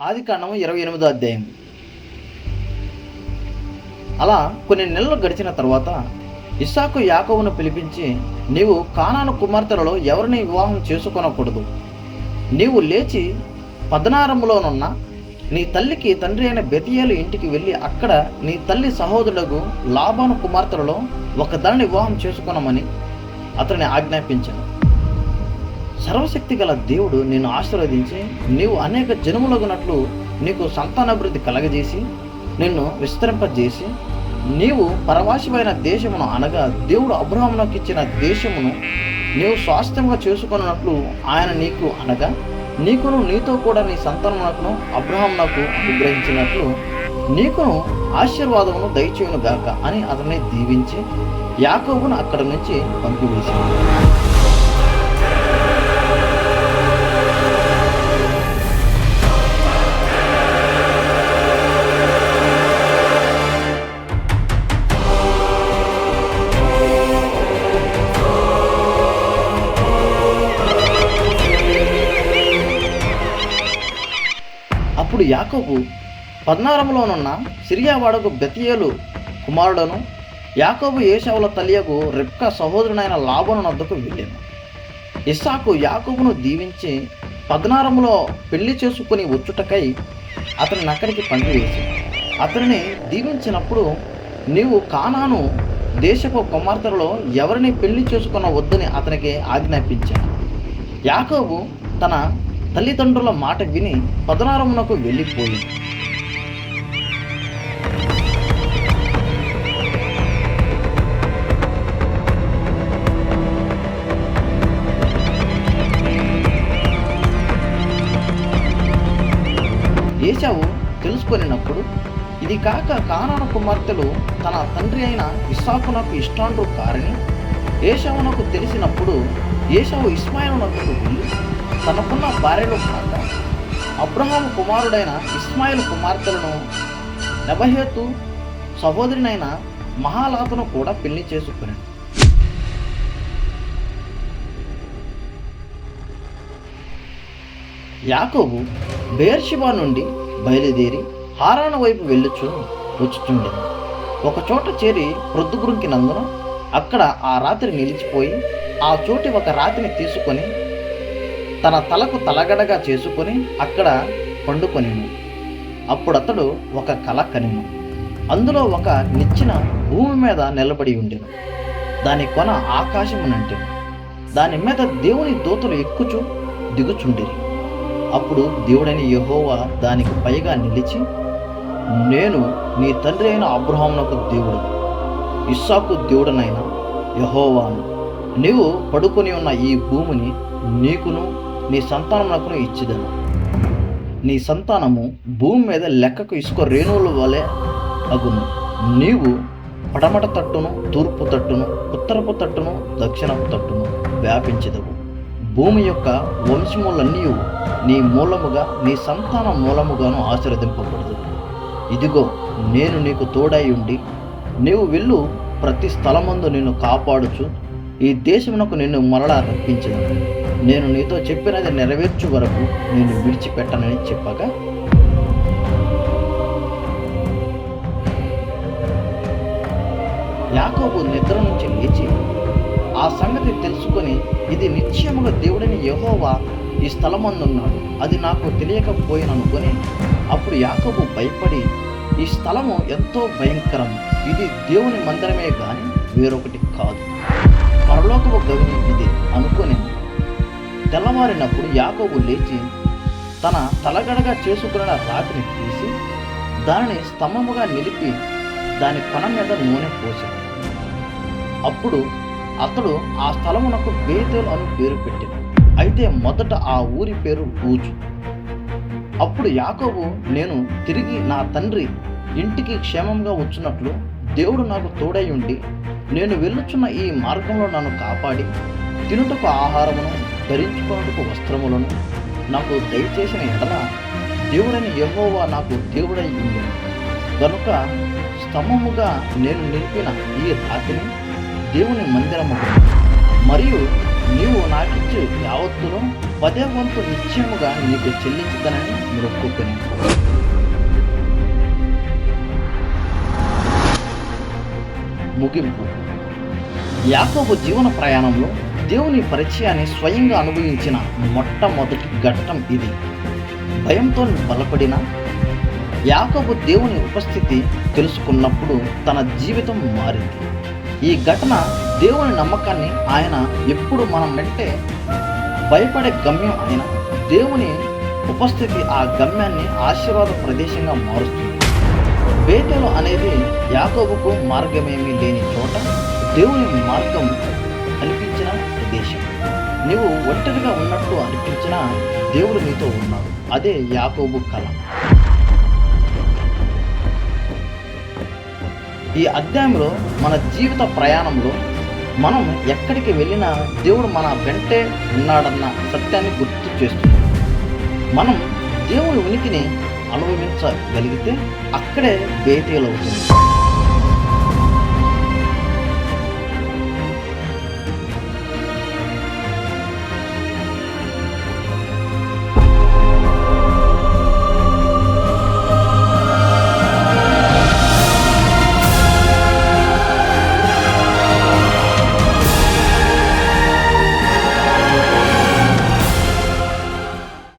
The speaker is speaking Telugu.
ఆదికాండము 28వ అధ్యాయం. అలా కొన్ని నెలలు గడిచిన తర్వాత ఇస్సాకు యాకోబును పిలిపించి, నీవు కానాను కుమార్తెలలో ఎవరిని వివాహం చేసుకొనకూడదు. నీవు లేచి పద్నారంలోనున్న నీ తల్లికి తండ్రి అయిన బెతియేలు ఇంటికి వెళ్ళి అక్కడ నీ తల్లి సహోదరులకు లాబాను కుమార్తెలలో ఒకదానిని వివాహం చేసుకొనమని అతనిని ఆజ్ఞాపించాను. సర్వశక్తి గల దేవుడు నిన్ను ఆశీర్వదించి నీవు అనేక జనములగునట్లు నీకు సంతానాభివృద్ధి కలగజేసి నిన్ను విస్తరింపజేసి నీవు పరవాసిమైన దేశమును అనగా దేవుడు అబ్రహామునకు ఇచ్చిన దేశమును నీవు స్వాస్థ్యంగా చేసుకున్నట్లు ఆయన నీకు అనగా నీకును నీతో కూడా నీ సంతానమునకును అబ్రహామునకు అనుగ్రహించినట్లు నీకును ఆశీర్వాదమును దయచేయును గాక అని అతన్ని దీవించి యాకోబును అక్కడి నుంచి పంపివేసింది. అప్పుడు యాకోబు పద్నారంలోనున్న సిరియావాడకు బెతియేలు కుమారుడను యాకోబు ఏశావుల తల్లియకు రెబ్కా సహోదరునైన లాబాను వద్దకు వెళ్ళాను. ఇస్సాకు యాకోబును దీవించి పద్నారంలో పెళ్లి చేసుకుని వచ్చుటకై అతనిని అక్కడికి పంపివేసి అతనిని దీవించినప్పుడు, నీవు కానాను దేశపు కుమార్తెలలో ఎవరిని పెళ్లి చేసుకున్న వద్దని అతనికి ఆజ్ఞాపించాను. యాకోబు తన తల్లిదండ్రుల మాట విని పద్నారమునకు వెళ్ళిపోయి ఏశావు తెలుసుకొనినప్పుడు, ఇది కాక కానాను కుమార్తెలు తన తండ్రి అయిన ఇస్సాకునకు ఇష్టాండ్రు కారని ఏశావునకు తెలిసినప్పుడు, ఏశావు ఇస్మాయిలునకు వెళ్ళి తనకున్న భార్యలు కాక అబ్రహాము కుమారుడైన ఇస్మాయిలు కుమార్తెలను నెబహేతు సహోదరినైన మహాలాతును కూడా పెళ్లి చేసుకున్నాడు. యాకోబు బెయేర్షెబా నుండి బయలుదేరి హారాను వైపు వచ్చుచుండెను. ఒక చోట చేరి ప్రొద్దుగురుంకినందున అక్కడ ఆ రాత్రి నిలిచిపోయి ఆ చోటి ఒక రాతిని తీసుకొని తన తలకు తలగడగా చేసుకొని అక్కడ పండుకొనెను. అప్పుడు అతడు ఒక కల కనెను. అందులో ఒక నిచ్చెన భూమి మీద నిలబడి ఉండెను. దాని కొన ఆకాశమునంటెను. దాని మీద దేవుని దూతలు ఎక్కుచు దిగుచుండిరి. అప్పుడు దేవుడైన యెహోవా దానికి పైగా నిలిచి, నేను నీ తండ్రి అయిన అబ్రహామునకు దేవుడు, ఇస్సాకు దేవుడనైన యెహోవాను. నీవు పడుకొని ఉన్న ఈ భూమిని నీకును నీ సంతానమునకును ఇచ్చిదను. నీ సంతానము భూమి మీద లెక్కకు ఇసుక రేణువుల వలె అగును. నీవు పడమట తట్టును, తూర్పు తట్టును, ఉత్తరపు తట్టును, దక్షిణపు తట్టును వ్యాపించెదవు. భూమి యొక్క వంశములన్నీ నీ మూలముగా నీ సంతాన మూలముగాను ఆశీర్వదింపబడదు. ఇదిగో, నేను నీకు తోడై ఉండి నీవు వెళ్ళు ప్రతి స్థలమందు నిన్ను కాపాడుచు ఈ దేశమునకు నిన్ను మరలా రప్పించను. నేను నీతో చెప్పినది నెరవేర్చు వరకు నేను విడిచిపెట్టనని చెప్పగా, యాకోబు నిద్ర నుంచి లేచి ఆ సంగతి తెలుసుకొని, ఇది నిశ్చయముగా దేవుడని యెహోవా ఈ స్థలమందున్నాడు, అది నాకు తెలియకపోయిననుకొని, అప్పుడు యాకోబు భయపడి, ఈ స్థలము ఎంతో భయంకరం, ఇది దేవుని మందిరమే గాని వేరొకటి కాదు, పరలోకపు గవిని ఇది అనుకొని తెల్లవారినప్పుడు యాకోబు లేచి తన తలగడగా చేసుకున్న రాతిని తీసి దానిని స్తంభముగా నిలిపి దాని కొన మీద నూనె పోసాడు. అప్పుడు అతడు ఆ స్థలమునకు బేతేలు అని పేరు పెట్టాడు. అయితే మొదట ఆ ఊరి పేరు ఊజు. అప్పుడు యాకోబు, నేను తిరిగి నా తండ్రి ఇంటికి క్షేమంగా వచ్చున్నట్లు దేవుడు నాకు తోడై ఉండి నేను వెళ్ళుచున్న ఈ మార్గంలో నన్ను కాపాడి తినుటకు ఆహారమును ధరించుకున్నట్టుకు వస్త్రములను నాకు దయచేసిన ఎడల దేవుడైన యెహోవా నాకు దేవుడై ఉంది గనుక స్తంభముగా నేను నిలిపిన ఈ రాతిని దేవుని మందిరము మరియు నీవు నాకిచ్చు యావత్తును 10వ వంతు నిశ్చయముగా నీకు చెల్లించుదనని మొక్కుకొని. ముగింపు. యాకోబు జీవన ప్రయాణంలో దేవుని పరిచయాన్ని స్వయంగా అనుభవించిన మొట్టమొదటి ఘట్టం ఇది. భయంతో బలపడిన యాకోబు దేవుని ఉపస్థితి తెలుసుకున్నప్పుడు తన జీవితం మారింది. ఈ ఘటన దేవుని నమ్మకాన్ని, ఆయన ఎప్పుడు మనం వెంటే భయపడే గమ్యం అయిన దేవుని ఉపస్థితి ఆ గమ్యాన్ని ఆశీర్వాద ప్రదేశంగా మారుస్తుంది. బేతేలు అనేది యాకోబుకు మార్గమేమీ లేని చోట దేవుని మార్గం కనిపించిన ప్రదేశం. నీవు ఒంటరిగా ఉన్నట్టు అనిపించినా దేవుడు నీతో ఉన్నాడు. అదే యాకోబు కళ. ఈ అధ్యాయంలో మన జీవిత ప్రయాణంలో మనం ఎక్కడికి వెళ్ళినా దేవుడు మన వెంటే ఉన్నాడన్న సత్యాన్ని గుర్తు చేస్తుంది. మనం దేవుని ఉనికిని అనుభవించగలిగితే అక్కడే బేతేలు అవుతుంది.